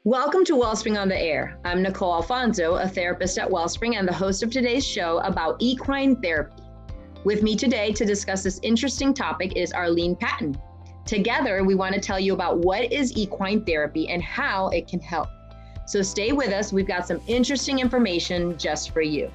Welcome to Wellspring on the Air. I'm Nicole Alfonso, a therapist at Wellspring and the host of today's show about equine therapy. With me today to discuss this interesting topic is Arleen Patin. Together, we want to tell you about what is equine therapy and how it can help. So stay with us. We've got some interesting information just for you.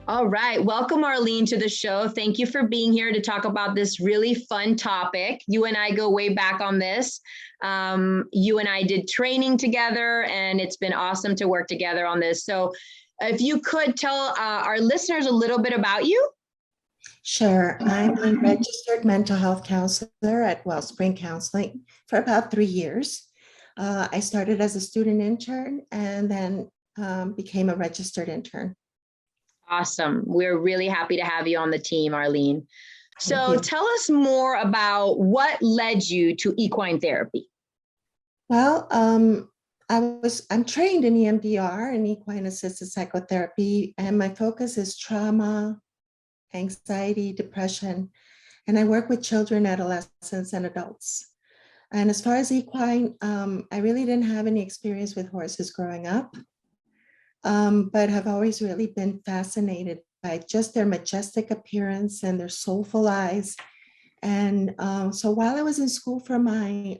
All right. Welcome, Arleen, to the show. Thank you for being here to talk about this really fun topic. You and I go way back on this. You and I did training together, and it's been awesome to work together on this. So if you could tell our listeners a little bit about you. Sure. I'm a registered mental health counselor at Wellspring Counseling for about 3 years. I started as a student intern and then became a registered intern. Awesome. We're really happy to have you on the team, Arleen. So tell us more about what led you to equine therapy. Well, I'm trained in Emdr and equine assisted psychotherapy, and my focus is trauma, anxiety, depression, and I work with children, adolescents, and adults. And as far as equine, I really didn't have any experience with horses growing up, but have always really been fascinated by just their majestic appearance and their soulful eyes. And so while I was in school for my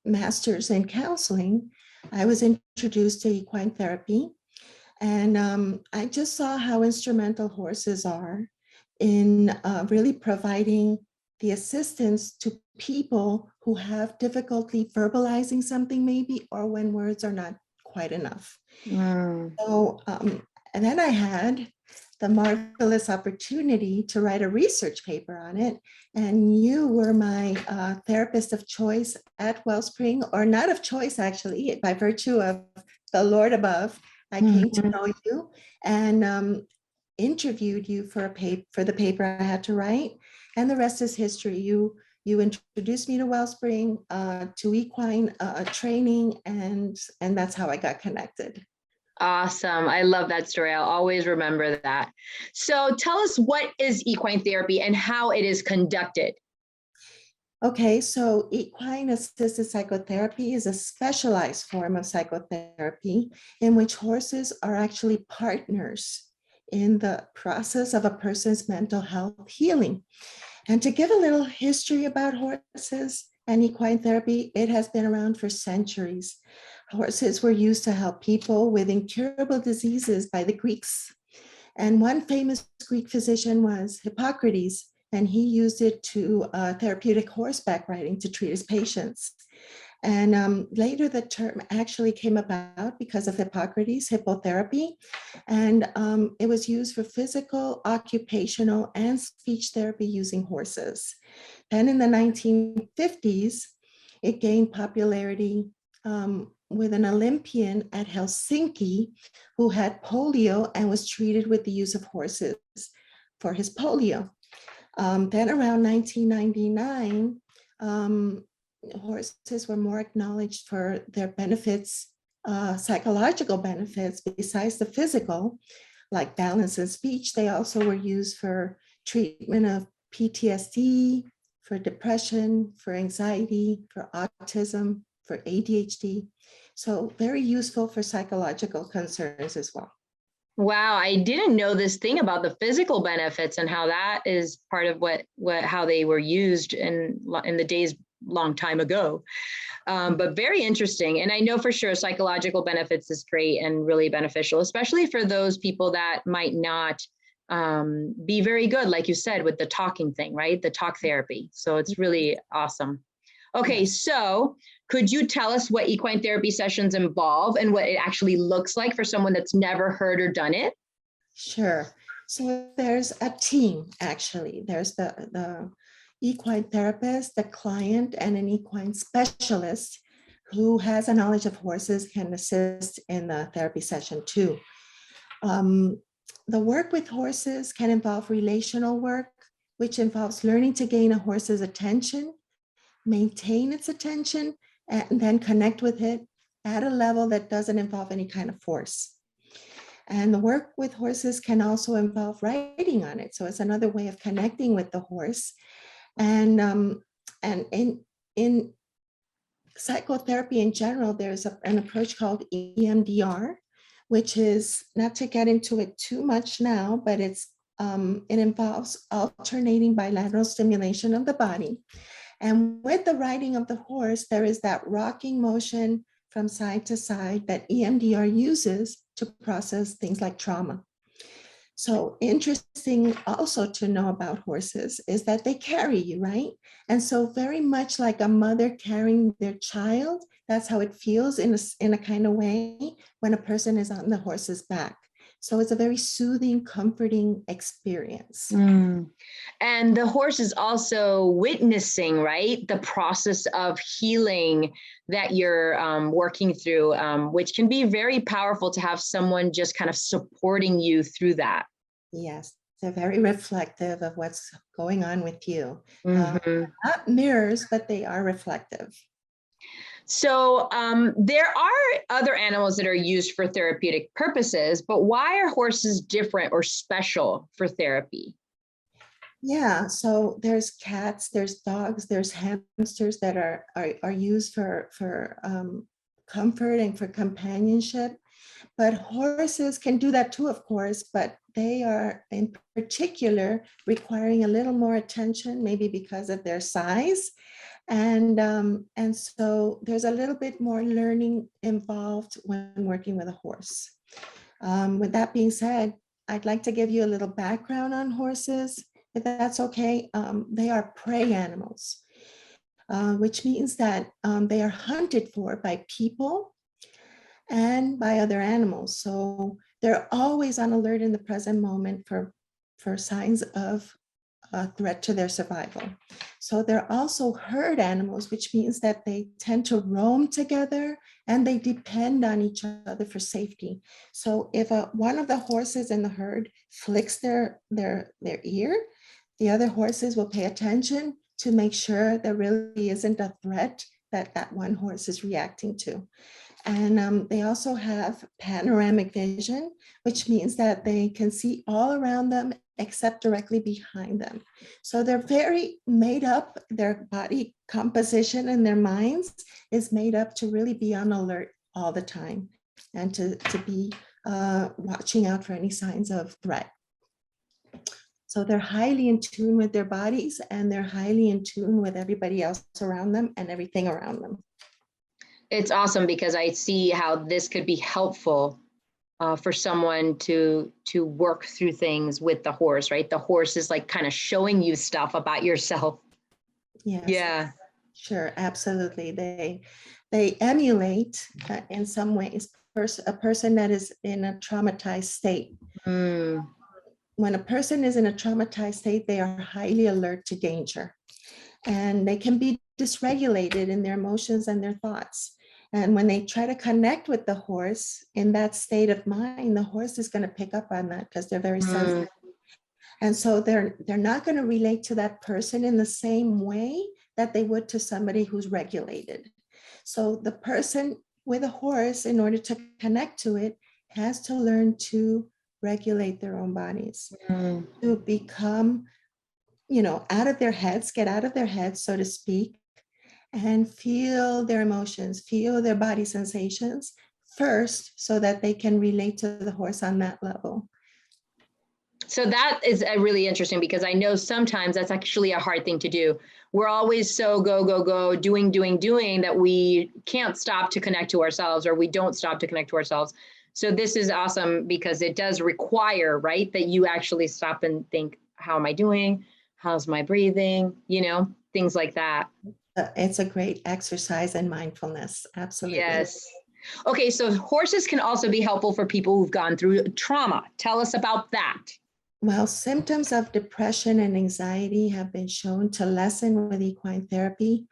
master's in counseling, I was introduced to equine therapy. And I just saw how instrumental horses are in really providing the assistance to people who have difficulty verbalizing something maybe, or when words are not quite enough. So, and then I had the marvelous opportunity to write a research paper on it. And you were my therapist of choice at Wellspring, or not of choice, actually, by virtue of the Lord above. I came to know you and interviewed you for the paper I had to write. And the rest is history. You introduced me to Wellspring, to equine training, and that's how I got connected. Awesome. I love that story. I'll always remember that. So tell us, what is equine therapy and how it is conducted? Okay, so equine assisted psychotherapy is a specialized form of psychotherapy in which horses are actually partners in the process of a person's mental health healing. And to give a little history about horses and equine therapy, it has been around for centuries. Horses were used to help people with incurable diseases by the Greeks. And one famous Greek physician was Hippocrates, and he used it to therapeutic horseback riding to treat his patients. And later the term actually came about because of Hippocrates, hippotherapy, and it was used for physical, occupational, and speech therapy using horses. Then in the 1950s, it gained popularity with an Olympian at Helsinki who had polio and was treated with the use of horses for his polio. Then around 1999, horses were more acknowledged for their benefits, psychological benefits, besides the physical, like balance and speech. They also were used for treatment of PTSD, for depression, for anxiety, for autism, for ADHD. So very useful for psychological concerns as well. Wow, I didn't know this thing about the physical benefits and how that is part of how they were used in the days long time ago. But very interesting. And I know for sure psychological benefits is great and really beneficial, especially for those people that might not be very good, like you said, with the talking thing, right? The talk therapy. So it's really awesome. Okay, so could you tell us what equine therapy sessions involve and what it actually looks like for someone that's never heard or done it? Sure. So there's a team, actually. There's the equine therapist, the client, and an equine specialist who has a knowledge of horses can assist in the therapy session too. The work with horses can involve relational work, which involves learning to gain a horse's attention, maintain its attention, and then connect with it at a level that doesn't involve any kind of force. And the work with horses can also involve riding on it. So it's another way of connecting with the horse. And in psychotherapy in general, there's an approach called EMDR, which is, not to get into it too much now, but it involves alternating bilateral stimulation of the body. And with the riding of the horse, there is that rocking motion from side to side that EMDR uses to process things like trauma. So interesting also to know about horses is that they carry you, right? And so very much like a mother carrying their child, that's how it feels in a kind of way when a person is on the horse's back. So it's a very soothing, comforting experience. And the horse is also witnessing, right, the process of healing that you're working through, which can be very powerful to have someone just kind of supporting you through that. Yes, they're very reflective of what's going on with you. Mm-hmm. Not mirrors, but they are reflective. So there are other animals that are used for therapeutic purposes, but why are horses different or special for therapy? Yeah, so there's cats, there's dogs, there's hamsters that are used for comfort and for companionship. But horses can do that too, of course, but they are in particular requiring a little more attention, maybe because of their size. And so there's a little bit more learning involved when working with a horse. With that being said, I'd like to give you a little background on horses, if that's okay. They are prey animals, which means that they are hunted for by people and by other animals. So they're always on alert in the present moment for signs of a threat to their survival. So they're also herd animals, which means that they tend to roam together and they depend on each other for safety. So if one of the horses in the herd flicks their ear, the other horses will pay attention to make sure there really isn't a threat that one horse is reacting to. And they also have panoramic vision, which means that they can see all around them except directly behind them. So they're very made up, their body composition and their minds is made up to really be on alert all the time and to be watching out for any signs of threat. So they're highly in tune with their bodies and they're highly in tune with everybody else around them and everything around them. It's awesome because I see how this could be helpful for someone to work through things with the horse, right? The horse is like kind of showing you stuff about yourself. Yes. Yeah. Sure, absolutely. They emulate in some ways a person that is in a traumatized state. When a person is in a traumatized state, they are highly alert to danger and they can be dysregulated in their emotions and their thoughts. And when they try to connect with the horse in that state of mind, the horse is going to pick up on that because they're very sensitive. And so they're not going to relate to that person in the same way that they would to somebody who's regulated. So the person with a horse, in order to connect to it, has to learn to regulate their own bodies, to become, out of their heads, get out of their heads, so to speak, and feel their emotions, feel their body sensations first so that they can relate to the horse on that level. So that is really interesting because I know sometimes that's actually a hard thing to do. We're always so go, doing that we can't stop to connect to ourselves, or we don't stop to connect to ourselves. So this is awesome because it does require, right, that you actually stop and think, how am I doing? How's my breathing? Things like that. It's a great exercise in mindfulness. Absolutely. Yes. Okay, so horses can also be helpful for people who've gone through trauma. Tell us about that. Well, symptoms of depression and anxiety have been shown to lessen with equine therapy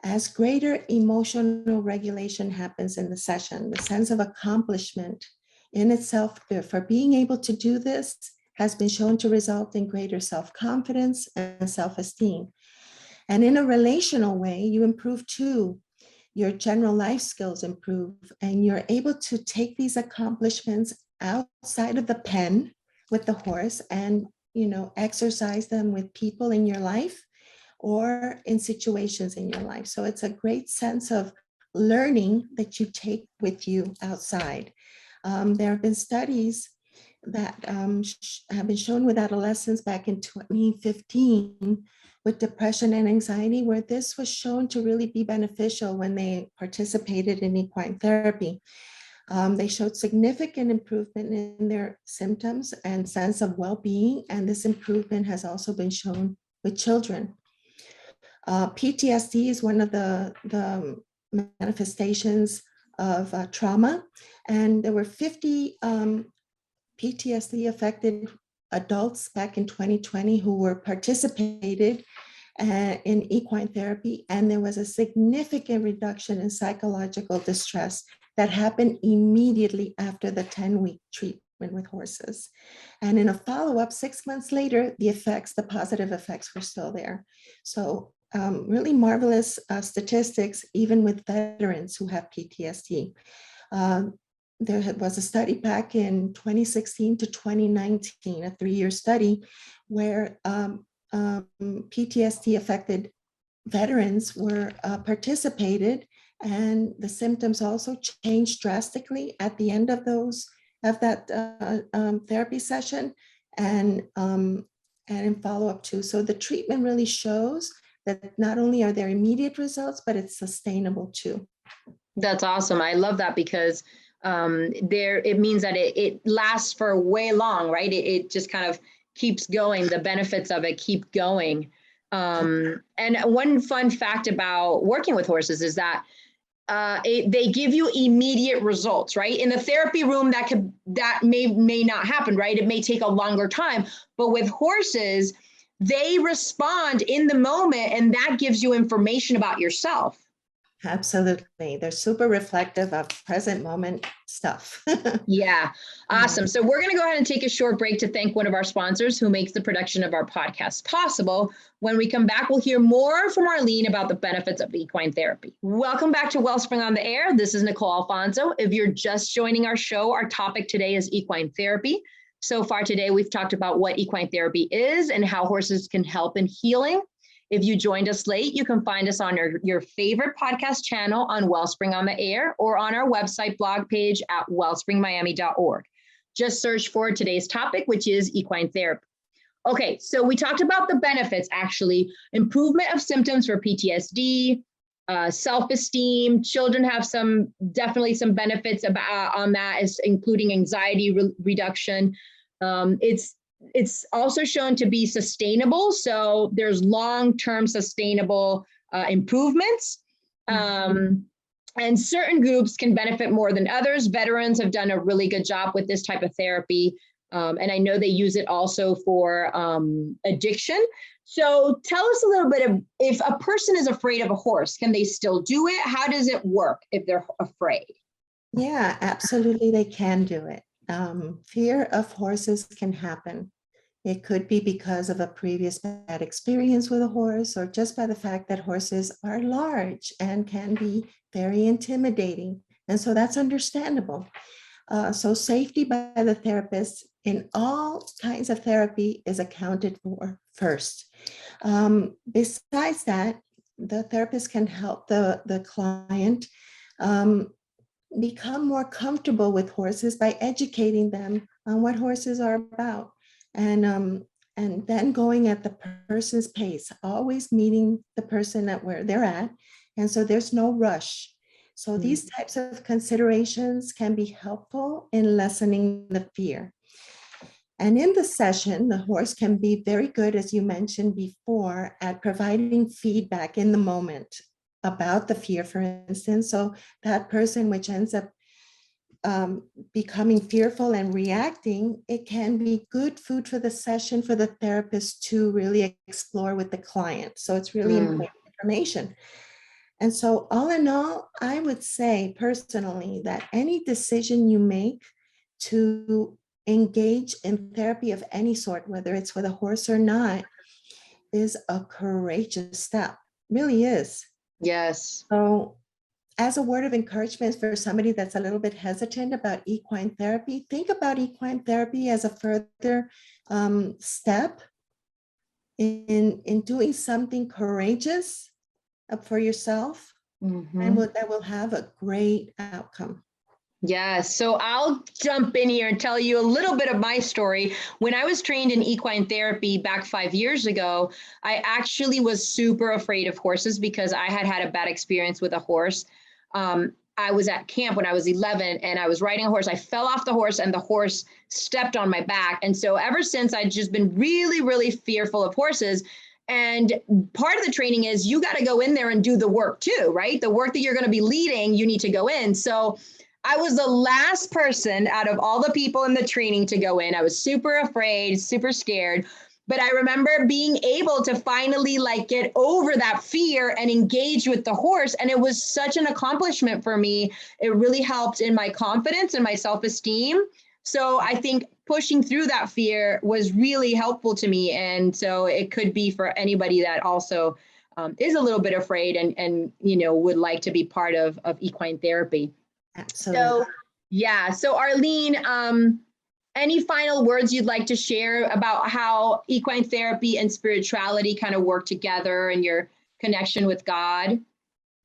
as greater emotional regulation happens in the session. The sense of accomplishment in itself for being able to do this has been shown to result in greater self-confidence and self-esteem. And in a relational way, you improve too. Your general life skills improve, and you're able to take these accomplishments outside of the pen with the horse and, exercise them with people in your life, or in situations in your life. So it's a great sense of learning that you take with you outside. There have been studies that have been shown with adolescents back in 2015 with depression and anxiety, where this was shown to really be beneficial when they participated in equine therapy. They showed significant improvement in their symptoms and sense of well-being, and this improvement has also been shown with children. PTSD is one of the manifestations of trauma, and there were 50 PTSD affected adults back in 2020 who were participated in equine therapy, and there was a significant reduction in psychological distress that happened immediately after the 10-week treatment with horses. And in a follow-up 6 months later, the positive effects were still there. So really marvelous statistics, even with veterans who have PTSD. There was a study back in 2016 to 2019, a 3-year study, where PTSD affected veterans were participated, and the symptoms also changed drastically at the end of that therapy session and in follow-up too. So the treatment really shows that not only are there immediate results, but it's sustainable too. That's awesome. I love that because it means that it lasts for way long, right? It just kind of keeps going. The benefits of it keep going. And one fun fact about working with horses is that they give you immediate results, right? In the therapy room, that may not happen, right? It may take a longer time, but with horses, they respond in the moment, and that gives you information about yourself. Absolutely. They're super reflective of present moment stuff. Yeah. Awesome. So we're going to go ahead and take a short break to thank one of our sponsors who makes the production of our podcast possible. When we come back, we'll hear more from Arleen about the benefits of equine therapy. Welcome back to Wellspring on the Air. This is Nicole Alfonso. If you're just joining our show, our topic today is equine therapy. So far today, we've talked about what equine therapy is and how horses can help in healing. If you joined us late, you can find us on your favorite podcast channel on Wellspring on the Air or on our website blog page at wellspringmiami.org. Just search for today's topic, which is equine therapy. Okay, so we talked about the benefits, actually. Improvement of symptoms for PTSD, self-esteem. Children have definitely some benefits on that, including anxiety reduction. It's also shown to be sustainable. So there's long-term sustainable improvements. And certain groups can benefit more than others. Veterans have done a really good job with this type of therapy. And I know they use it also for addiction. So tell us a little bit of, if a person is afraid of a horse, can they still do it? How does it work if they're afraid? Yeah, absolutely, they can do it. Fear of horses can happen. It could be because of a previous bad experience with a horse, or just by the fact that horses are large and can be very intimidating. And so that's understandable. So safety by the therapist in all kinds of therapy is accounted for first. Besides that, the therapist can help the client become more comfortable with horses by educating them on what horses are about, and then going at the person's pace, always meeting the person at where they're at, and so there's no rush. So these types of considerations can be helpful in lessening the fear. And in the session, the horse can be very good, as you mentioned before, at providing feedback in the moment about the fear, for instance. So that person which ends up becoming fearful and reacting, it can be good food for the session for the therapist to really explore with the client. So it's really important information. And so all in all, I would say personally that any decision you make to engage in therapy of any sort, whether it's with a horse or not, is a courageous step, really is. Yes. So as a word of encouragement for somebody that's a little bit hesitant about equine therapy, think about equine therapy as a further step in doing something courageous for yourself, and that will have a great outcome. Yeah, so I'll jump in here and tell you a little bit of my story. When I was trained in equine therapy back 5 years ago, I actually was super afraid of horses because I had had a bad experience with a horse. I was at camp when I was 11 and I was riding a horse. I fell off the horse and the horse stepped on my back. And so ever since, I've just been really, really fearful of horses. And part of the training is you got to go in there and do the work too, right? The work that you're going to be leading, you need to go in. So I was the last person out of all the people in the training to go in. I was super afraid, super scared. But I remember being able to finally get over that fear and engage with the horse. And it was such an accomplishment for me. It really helped in my confidence and my self-esteem. So I think pushing through that fear was really helpful to me. And so it could be for anybody that also is a little bit afraid and would like to be part of equine therapy. Absolutely. So, yeah. So Arleen, any final words you'd like to share about how equine therapy and spirituality kind of work together and your connection with God?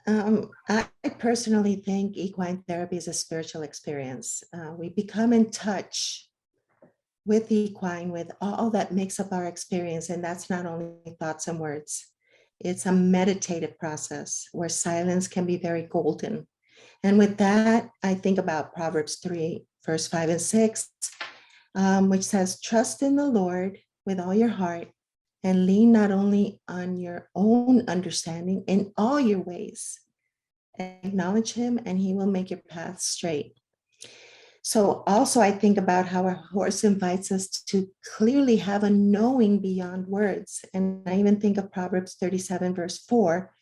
I personally think equine therapy is a spiritual experience. We become in touch with equine, with all that makes up our experience. And that's not only thoughts and words. It's a meditative process where silence can be very golden. And with that, I think about Proverbs 3, verse 5 and 6, which says, trust in the Lord with all your heart and lean not only on your own understanding in all your ways. Acknowledge him and he will make your path straight. So also I think about how our horse invites us to clearly have a knowing beyond words. And I even think of Proverbs 37, verse 4,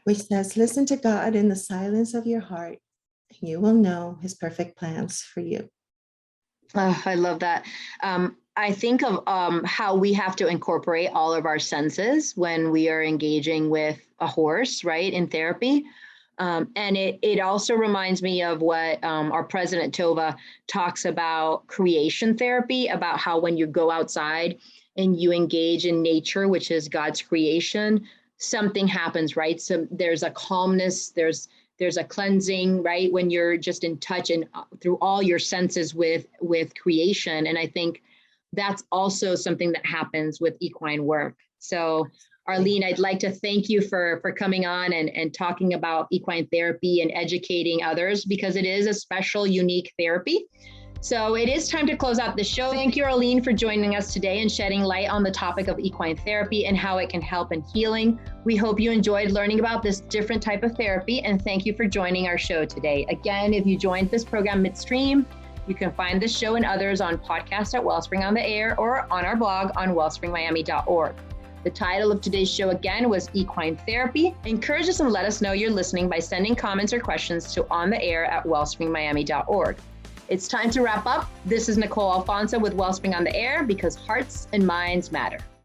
which says, listen to God in the silence of your heart, and you will know his perfect plans for you. Oh, I love that. I think of how we have to incorporate all of our senses when we are engaging with a horse, right, in therapy. And it also reminds me of what our president Tova talks about creation therapy, about how when you go outside and you engage in nature, which is God's creation, something happens, right? So there's a calmness, there's a cleansing, right? When you're just in touch and through all your senses with creation. And I think that's also something that happens with equine work. So Arleen, I'd like to thank you for coming on and talking about equine therapy and educating others, because it is a special, unique therapy. So it is time to close out the show. Thank you, Arleen, for joining us today and shedding light on the topic of equine therapy and how it can help in healing. We hope you enjoyed learning about this different type of therapy, and thank you for joining our show today. Again, if you joined this program midstream, you can find this show and others on podcast at Wellspring on the Air or on our blog on wellspringmiami.org. The title of today's show again was Equine Therapy. Encourage us and let us know you're listening by sending comments or questions to ontheair@wellspringmiami.org. It's time to wrap up. This is Nicole Alfonso with Wellspring on the Air, because hearts and minds matter.